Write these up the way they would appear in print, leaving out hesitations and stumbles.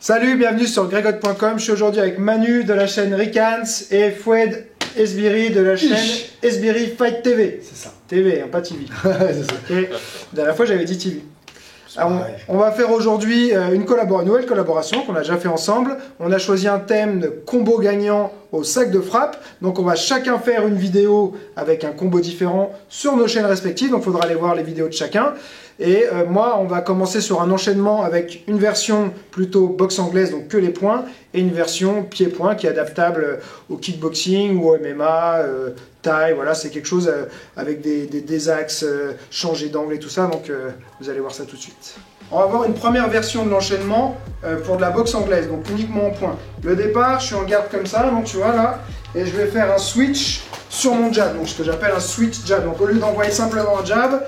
Salut, bienvenue sur gregot.com. Je suis aujourd'hui avec Manu de la chaîne Ricans et Foued Esbiri de la chaîne Esbiri Fight TV. C'est ça. TV, hein, pas TV. C'est ça. Et la dernière fois, j'avais dit TV. Alors, on va faire aujourd'hui une nouvelle collaboration qu'on a déjà fait ensemble. On a choisi un thème de combo gagnant au sac de frappe. Donc on va chacun faire une vidéo avec un combo différent sur nos chaînes respectives. Donc il faudra aller voir les vidéos de chacun. Et moi, on va commencer sur un enchaînement avec une version plutôt boxe anglaise, donc que les points, et une version pied-point qui est adaptable au kickboxing ou au MMA, taille, voilà, c'est quelque chose avec des axes, changer d'angle et tout ça, donc vous allez voir ça tout de suite. On va voir une première version de l'enchaînement pour de la boxe anglaise, donc uniquement en points. Le départ, je suis en garde comme ça, donc tu vois là, et je vais faire un switch sur mon jab, donc ce que j'appelle un switch jab. Donc au lieu d'envoyer simplement un jab,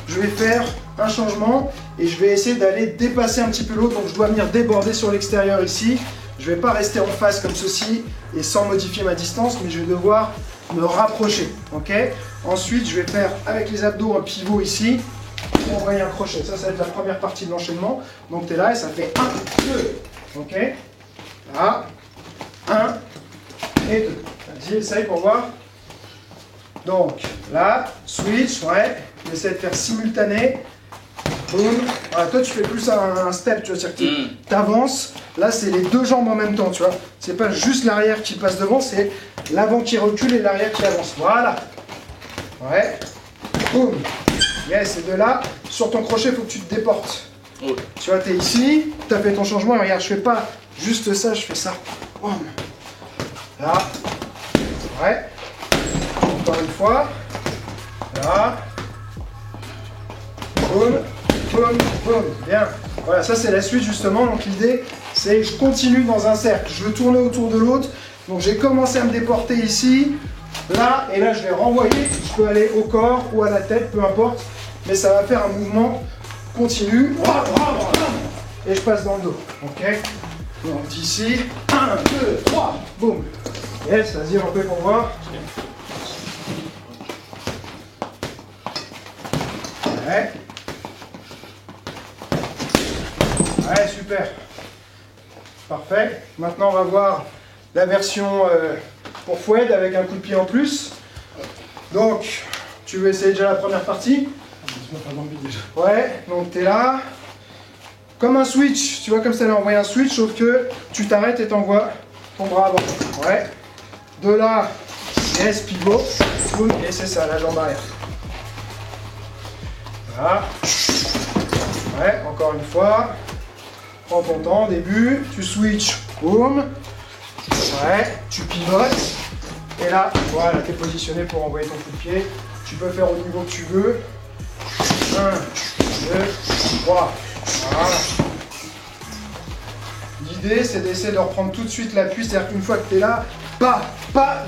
je vais faire un changement et je vais essayer d'aller dépasser un petit peu l'autre, donc je dois venir déborder sur l'extérieur ici. Je ne vais pas rester en face comme ceci et sans modifier ma distance, mais je vais devoir me rapprocher, ok. Ensuite, je vais faire avec les abdos un pivot ici pour envoyer un crochet. Ça va être la première partie de l'enchaînement. Donc tu es là et ça fait 1, 2, ok. Là, 1 et 2. Vas-y, essaye pour voir. Donc là, switch, ouais, j'essaie de faire simultané. Boum. Voilà, toi tu fais plus un step, tu vois, c'est-à-dire que tu avances. Là, c'est les deux jambes en même temps, tu vois. C'est pas juste l'arrière qui passe devant, c'est l'avant qui recule et l'arrière qui avance. Voilà. Ouais. Boum. Yes, et de là, sur ton crochet, il faut que tu te déportes. Oh. Tu vois, tu es ici, tu as fait ton changement, et regarde, je fais pas juste ça, je fais ça. Boum. Là. Ouais. Encore une fois. Là. Boum, boum, boum. Bien. Voilà, ça c'est la suite justement. Donc l'idée, c'est je continue dans un cercle. Je veux tourner autour de l'autre. Donc j'ai commencé à me déporter ici, là, et là je vais renvoyer. Je peux aller au corps ou à la tête, peu importe. Mais ça va faire un mouvement continu. Et je passe dans le dos. Ok. Donc d'ici. 1, 2, 3. Boum. Yes, vas-y, on peut pour voir. Ouais. Ouais, super. Parfait. Maintenant, on va voir la version pour Foued avec un coup de pied en plus. Donc, tu veux essayer déjà la première partie? Ouais, donc tu es là. Comme un switch, tu vois, comme ça, là, envoyer un switch, sauf que tu t'arrêtes et t'envoies ton bras avant. Ouais. De là, yes, pivot. Boum, et c'est ça, la jambe arrière. Voilà. Ouais, encore une fois. Prends ton temps, début, tu switches, boum. Ouais, tu pivotes. Et là, voilà, tu es positionné pour envoyer ton coup de pied. Tu peux faire au niveau que tu veux. 1, 2, 3. Voilà. L'idée, c'est d'essayer de reprendre tout de suite l'appui. C'est-à-dire qu'une fois que tu es là, pas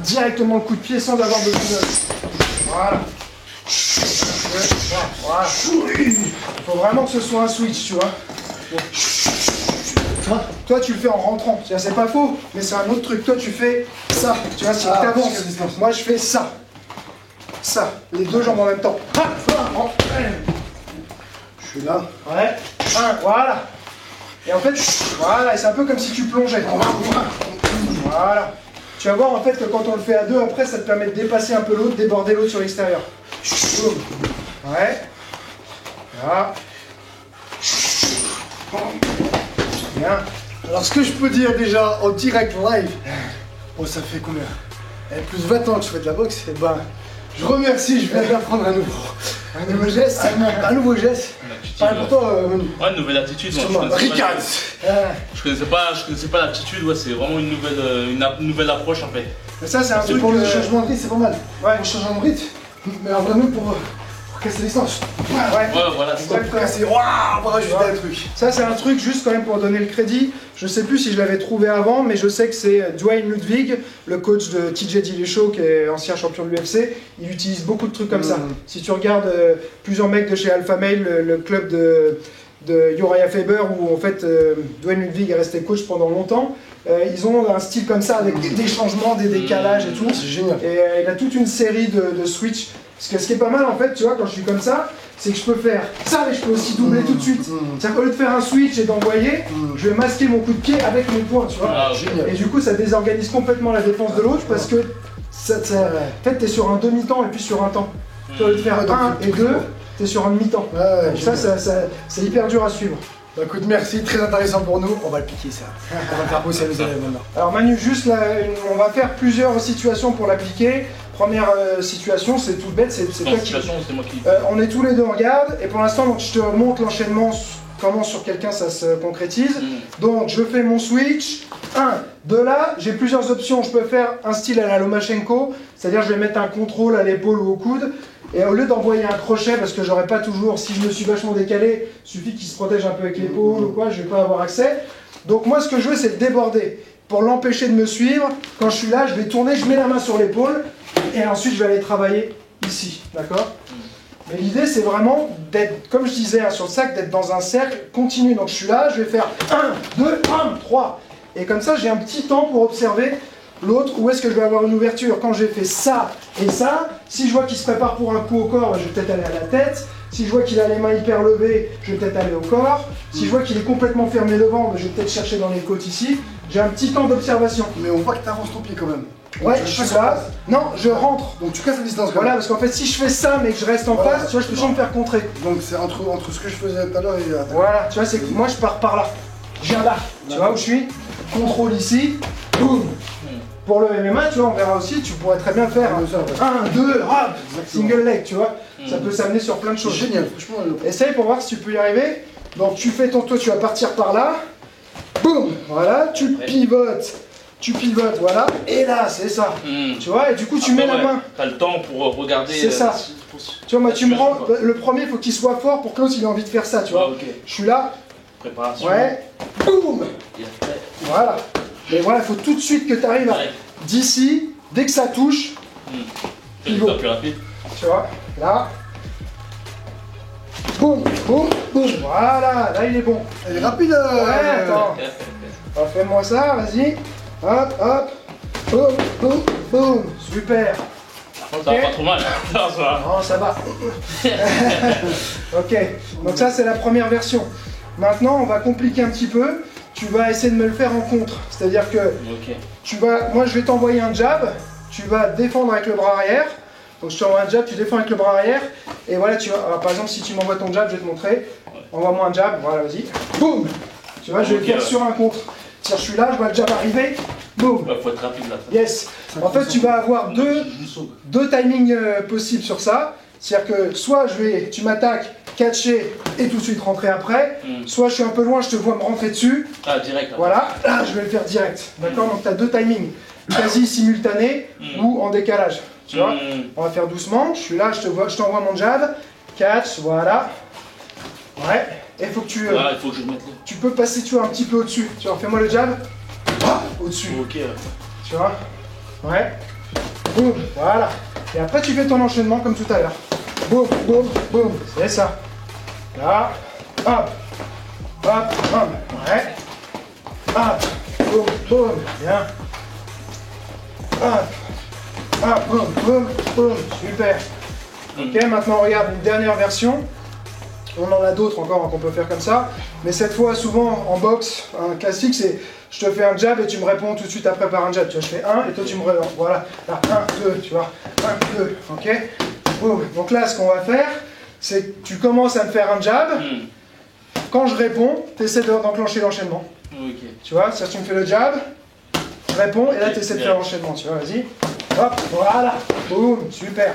directement le coup de pied sans avoir besoin de... Voilà. Voilà. Il faut vraiment que ce soit un switch, tu vois. Toi, tu le fais en rentrant. C'est pas faux, mais c'est un autre truc. Toi, tu fais ça. Tu vois, si tu avances. Moi, je fais ça. Ça. Les deux jambes en même temps. Je suis là. Ouais. 1, voilà. Et en fait, voilà. Et c'est un peu comme si tu plongeais. Voilà. Tu vas voir en fait que quand on le fait à deux, après, ça te permet de dépasser un peu l'autre, déborder l'autre sur l'extérieur. Ouais. Là. Bien. Alors, ce que je peux dire déjà en direct live, bon, ça fait combien? Plus de 20 ans que je fais de la boxe, et ben, je remercie, je viens d'apprendre un nouveau geste. Un nouveau geste. Pareil pour toi, Manu. Ouais, une nouvelle attitude. Je connaissais pas l'attitude, ouais, c'est vraiment une nouvelle approche en fait. Mais ça, c'est un truc. Pour le changement de rythme, c'est pas mal. Ouais. Pour changer de rythme, mais en vrai, pour casser les distance. Ouais, voilà, c'est ça. Pour casser, waouh, on va rajouter un truc. Ça, c'est un truc, juste quand même pour donner le crédit. Je sais plus si je l'avais trouvé avant, mais je sais que c'est Dwayne Ludwig, le coach de TJ Dillashaw, qui est ancien champion de l'UFC. Il utilise beaucoup de trucs comme ça. Si tu regardes plusieurs mecs de chez Alpha Male, le club de Uriah Faber, où en fait Dwayne Ludwig est resté coach pendant longtemps, ils ont un style comme ça avec des changements, des décalages et tout. C'est génial. Et il a toute une série de switch Ce qui est pas mal en fait, tu vois, quand je suis comme ça, c'est que je peux faire ça et je peux aussi doubler tout de suite. C'est-à-dire qu'au lieu de faire un switch et d'envoyer, je vais masquer mon coup de pied avec mes poings, tu vois. Et du coup, ça désorganise complètement la défense de l'autre parce que en fait, t'es sur un demi-temps et puis sur un temps. Au lieu de faire 1 et 2, t'es sur un demi-temps. Donc ça, c'est hyper dur à suivre. Bah écoute, merci, très intéressant pour nous. On va le piquer ça. On va faire bosser les élèves maintenant. Alors Manu, juste là, on va faire plusieurs situations pour l'appliquer. Première situation, c'est tout bête, c'est toi qui... c'est moi qui... on est tous les deux en garde, et pour l'instant, donc, je te montre l'enchaînement, comment sur quelqu'un ça se concrétise. Donc je fais mon switch. De là, j'ai plusieurs options. Je peux faire un style à la Lomachenko, c'est-à-dire je vais mettre un contrôle à l'épaule ou au coude. Et au lieu d'envoyer un crochet, parce que j'aurais pas toujours, si je me suis vachement décalé, il suffit qu'il se protège un peu avec l'épaule ou quoi, je vais pas avoir accès. Donc moi ce que je veux c'est le déborder. Pour l'empêcher de me suivre, quand je suis là, je vais tourner, je mets la main sur l'épaule, et ensuite je vais aller travailler ici, d'accord? Mais l'idée c'est vraiment d'être, comme je disais sur le sac, d'être dans un cercle continu. Donc je suis là, je vais faire 1, 2, 1, 3. Et comme ça j'ai un petit temps pour observer l'autre, où est-ce que je vais avoir une ouverture? Quand j'ai fait ça et ça, si je vois qu'il se prépare pour un coup au corps, je vais peut-être aller à la tête. Si je vois qu'il a les mains hyper levées, je vais peut-être aller au corps. Si je vois qu'il est complètement fermé devant, je vais peut-être chercher dans les côtes ici. J'ai un petit temps d'observation. Mais on voit que tu avances ton pied quand même. Ouais, je suis là. Non, je rentre. Donc tu casses la distance. Voilà, parce qu'en fait, si je fais ça mais que je reste en face, tu vois, je peux toujours me faire contrer. Donc c'est entre ce que je faisais tout à l'heure et... Voilà, tu vois, c'est que moi je pars par là. Je viens là. Tu vois où je suis? Contrôle ici. Boum. Pour le MMA, tu vois, on verra aussi, tu pourrais très bien faire 1, 2, hop, single leg, tu vois. Ça peut s'amener sur plein de choses. Génial, franchement. Essaye pour voir si tu peux y arriver. Donc tu fais ton tour, tu vas partir par là. Boum, voilà, tu pivotes, voilà. Et là, c'est ça. Tu vois, et du coup, tu mets la main. T'as le temps pour regarder. C'est ça. Tu vois, moi, tu me rends. Le premier, il faut qu'il soit fort pour que l'autre, il ait envie de faire ça, tu vois. Je suis là. Préparation. Ouais. Boum. Voilà. Mais voilà, il faut tout de suite que tu arrives d'ici, dès que ça touche, pivot. Plus rapide. Tu vois, là. Boum, boum, boum. Voilà, là il est bon. Elle est rapide. Ouais, attends. Fais-moi ça, vas-y. Hop, hop. Boum, boum, boum. Super. Ça va pas trop mal. Non, ça va. Ok, donc ça c'est la première version. Maintenant, on va compliquer un petit peu. Tu vas essayer de me le faire en contre. C'est-à-dire que moi je vais t'envoyer un jab, tu vas défendre avec le bras arrière. Donc je t'envoie un jab, tu défends avec le bras arrière. Et voilà, tu vas. Alors, par exemple, si tu m'envoies ton jab, je vais te montrer. Envoie-moi un jab, voilà, vas-y. Boum. Tu vois, je vais le faire sur un contre. Je suis là, je vois le jab arriver. Boum. Faut être rapide là. Yes. En fait, tu vas avoir deux timings possibles sur ça. C'est-à-dire que soit tu m'attaques, catcher et tout de suite rentrer après, soit je suis un peu loin, je te vois me rentrer dessus. Ah, direct. Là. Voilà, là je vais le faire direct. D'accord, donc tu as deux timings, quasi simultanés ou en décalage. Tu vois, on va faire doucement. Je suis là, je t'envoie mon jab, catch, voilà. Ouais, et il faut que tu. Il faut que je mette là. Tu peux passer, tu vois, un petit peu au-dessus. Tu vois, fais-moi le jab. Au-dessus. Ok. Tu vois. Ouais. Boum, voilà. Et après tu fais ton enchaînement comme tout à l'heure. Boum, boum, boum. C'est ça. Là. Hop. Hop, hop. Ouais. Hop. Boum, boum. Bien. Hop. Hop, boum, boum, boum. Super. Ok, maintenant regarde une dernière version. On en a d'autres encore qu'on peut faire comme ça. Mais cette fois, souvent en boxe, un classique, c'est je te fais un jab et tu me réponds tout de suite après par un jab. Tu vois, je fais 1 et toi tu me réponds. Voilà. Là, 1, 2, tu vois. 1, 2. Ok. Boum. Donc là, ce qu'on va faire, c'est que tu commences à me faire un jab. Quand je réponds, tu essaies d'enclencher l'enchaînement. Tu vois, si tu me fais le jab, je réponds et là tu essaies de faire l'enchaînement. Tu vois, vas-y. Hop, voilà. Boum. Super.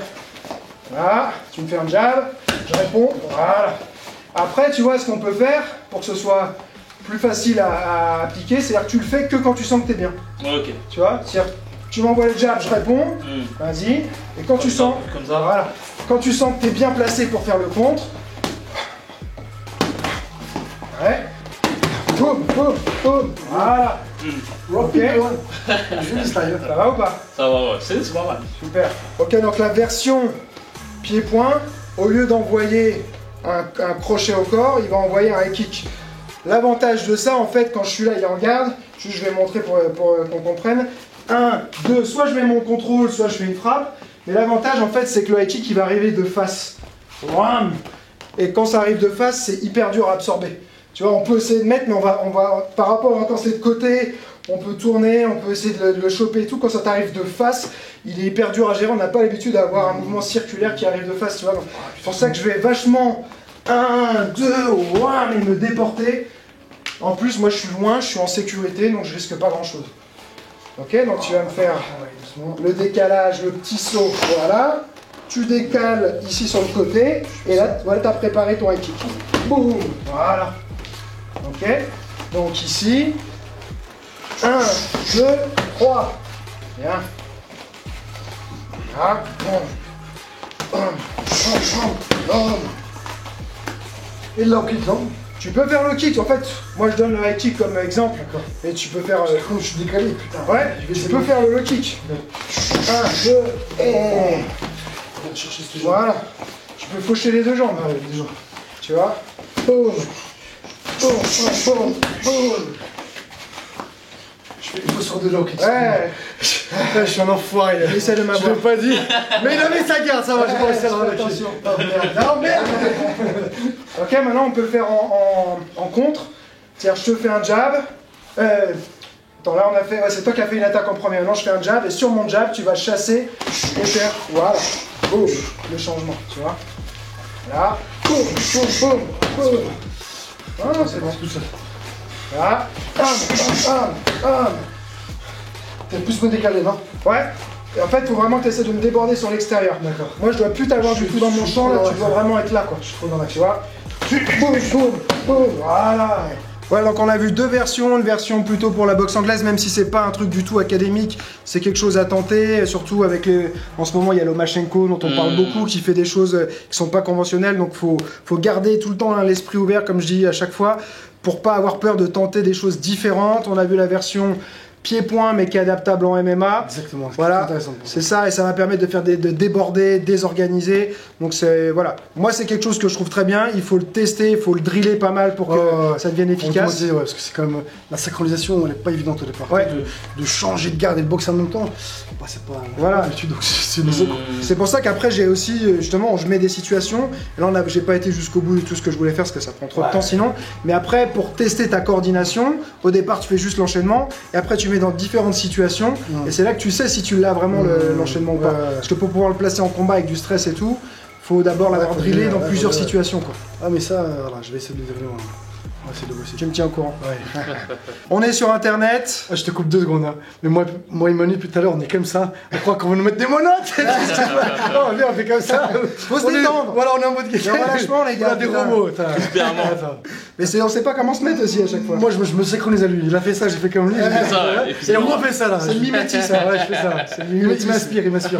Voilà. Tu me fais un jab, je réponds. Voilà. Après, tu vois, ce qu'on peut faire pour que ce soit plus facile à appliquer, c'est-à-dire que tu le fais que quand tu sens que tu es bien. Ok. Tu vois, c'est-à-dire tu m'envoies le jab, je réponds, vas-y, et quand tu sens, comme ça. Voilà, quand tu sens que tu es bien placé pour faire le contre, ouais, boum, boum, boum, voilà. Ok, ça va ou pas? Ça va, ouais, c'est pas mal. Super. Ok, donc la version pied-point, au lieu d'envoyer un crochet au corps, il va envoyer un high kick. L'avantage de ça, en fait, quand je suis là, il est en garde, je vais montrer pour qu'on comprenne. 1, 2, soit je mets mon contrôle, soit je fais une frappe. Mais l'avantage, en fait, c'est que le high kick, il va arriver de face. Wham! Et quand ça arrive de face, c'est hyper dur à absorber. Tu vois, on peut essayer de mettre, mais on va par rapport à quand c'est de côté, on peut tourner, on peut essayer de le choper et tout. Quand ça t'arrive de face, il est hyper dur à gérer. On n'a pas l'habitude d'avoir un mouvement circulaire qui arrive de face, tu vois. C'est pour ça que je vais vachement 1, 2, wham, et me déporter. En plus, moi, je suis loin, je suis en sécurité, donc je risque pas grand-chose. Ok, donc tu vas me faire le décalage, le petit saut, voilà. Tu décales ici sur le côté, et là, voilà, tu as préparé ton high kick. Boum, voilà. Ok, donc ici, 1, 2, 3. Bien. Voilà. Et le low kick, non? Tu peux faire le kick, en fait, moi je donne le high kick comme exemple, et tu peux faire... Je suis décalé, putain. Ouais, tu peux faire le low kick. 1, 2, et... Voilà. Tu peux faucher les deux jambes. Ouais, les jambes. Tu vois? Boum. Boum, boum, boum. Il faut sur de low kick. Ouais. Je suis un enfoiré. Il essaie de Je m'avoir. l'ai pas dit. Mais il avait sa garde, ça va, j'ai pas réussi à le relâcher. Attention. Oh merde. Non, merde. Ok, maintenant on peut le faire en contre. C'est-à-dire, je te fais un jab. Attends, là on a fait. Ouais, c'est toi qui as fait une attaque en premier. Maintenant je fais un jab et sur mon jab, tu vas chasser et faire. Voilà. Boum. Le changement, tu vois. Là. Boum, boum, boum, boum. Ah, c'est bon. Tout ça. Là. Bam, bam, bam, bam. T'es plus me décalé, non? Ouais. Et en fait, il faut vraiment que tu essaies de me déborder sur l'extérieur. D'accord. Moi, je dois plus t'avoir du tout dans mon champ, là, tu dois vraiment être là, quoi. Je suis trop dans la Tu vois? Boum, boum, boum, voilà. Ouais, donc on a vu deux versions, une version plutôt pour la boxe anglaise, même si c'est pas un truc du tout académique, c'est quelque chose à tenter, surtout avec les... En ce moment, il y a Lomachenko, dont on parle beaucoup, qui fait des choses qui sont pas conventionnelles, donc faut garder tout le temps hein, l'esprit ouvert, comme je dis à chaque fois, pour pas avoir peur de tenter des choses différentes. On a vu la version pied-point, mais qui est adaptable en MMA. Exactement. Voilà, c'est ça, et ça va permettre de faire de déborder, désorganiser. Donc c'est voilà, moi c'est quelque chose que je trouve très bien. Il faut le tester, il faut le driller pas mal pour que ça devienne efficace. Ouais, parce que c'est quand même la synchronisation, elle est pas évidente au départ. Ouais. De changer de garde et de boxer en même temps, bah, c'est pas. Voilà. Donc c'est nouveau. C'est pour ça qu'après j'ai aussi justement je mets des situations. Et là j'ai pas été jusqu'au bout de tout ce que je voulais faire parce que ça prend trop de temps sinon. Mais après pour tester ta coordination, au départ tu fais juste l'enchaînement et après tu mets dans différentes situations et c'est là que tu sais si tu l'as vraiment l'enchaînement ou pas. Parce que pour pouvoir le placer en combat avec du stress et tout, faut d'abord l'avoir drillé dans plusieurs situations quoi. Ah mais ça, voilà, je vais essayer de le devenir. On va essayer de bosser. Tu me tiens au courant. Ouais. On est sur internet. Ah, je te coupe 2 secondes. Hein. Mais moi et Manu, depuis tout à l'heure, on est comme ça. On croit qu'on va nous mettre des monotes. Oh, viens, on fait comme ça. Faut se détendre. Voilà, on est en mode Il y a un relâchement, les gars. On a des robots. Clairement. Mais on sait pas comment se mettre aussi à chaque fois. Moi, je me synchronise à lui. Il a fait ça, j'ai fait comme lui. C'est ça, Et on refait ça là. C'est le mimétisme, ça. Ouais, je fais ça. Il m'inspire.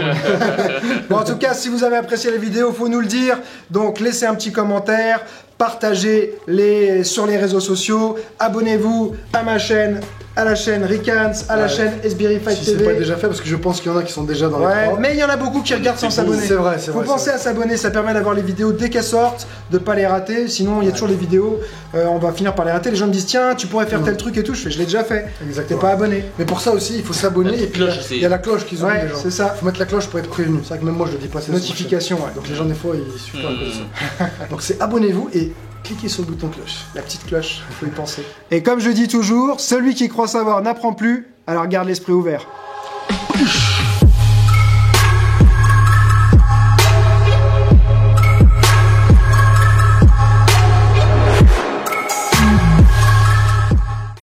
Bon, en tout cas, si vous avez apprécié la vidéo, faut nous le dire. Donc, laissez un petit commentaire, partagez-les sur les réseaux sociaux, abonnez-vous à ma chaîne, à la chaîne Ricans, à la chaîne Esbiri Fight Si TV. c'est pas déjà fait, parce que je pense qu'il y en a qui sont déjà dans les trois. Mais il y en a beaucoup qui regardent sans s'abonner. C'est vrai, Faut penser à s'abonner, ça permet d'avoir les vidéos dès qu'elles sortent, de pas les rater. Sinon, il y a toujours les vidéos, on va finir par les rater. Les gens me disent tiens, tu pourrais faire tel truc et tout. Je fais, je l'ai déjà fait. Exactement. T'es pas abonné. Mais pour ça aussi, il faut s'abonner et puis il y a la cloche qu'ils ont mis, les gens. c'est ça. Faut mettre la cloche pour être prévenu. C'est vrai que même moi je le dis pas. Notification, ouais. Donc les gens des fois ils suivent pas à cause de ça. Donc c'est abonnez-vous et cliquez sur le bouton cloche. La petite cloche, il faut y penser. Et comme je dis toujours, celui qui croit savoir n'apprend plus, alors garde l'esprit ouvert.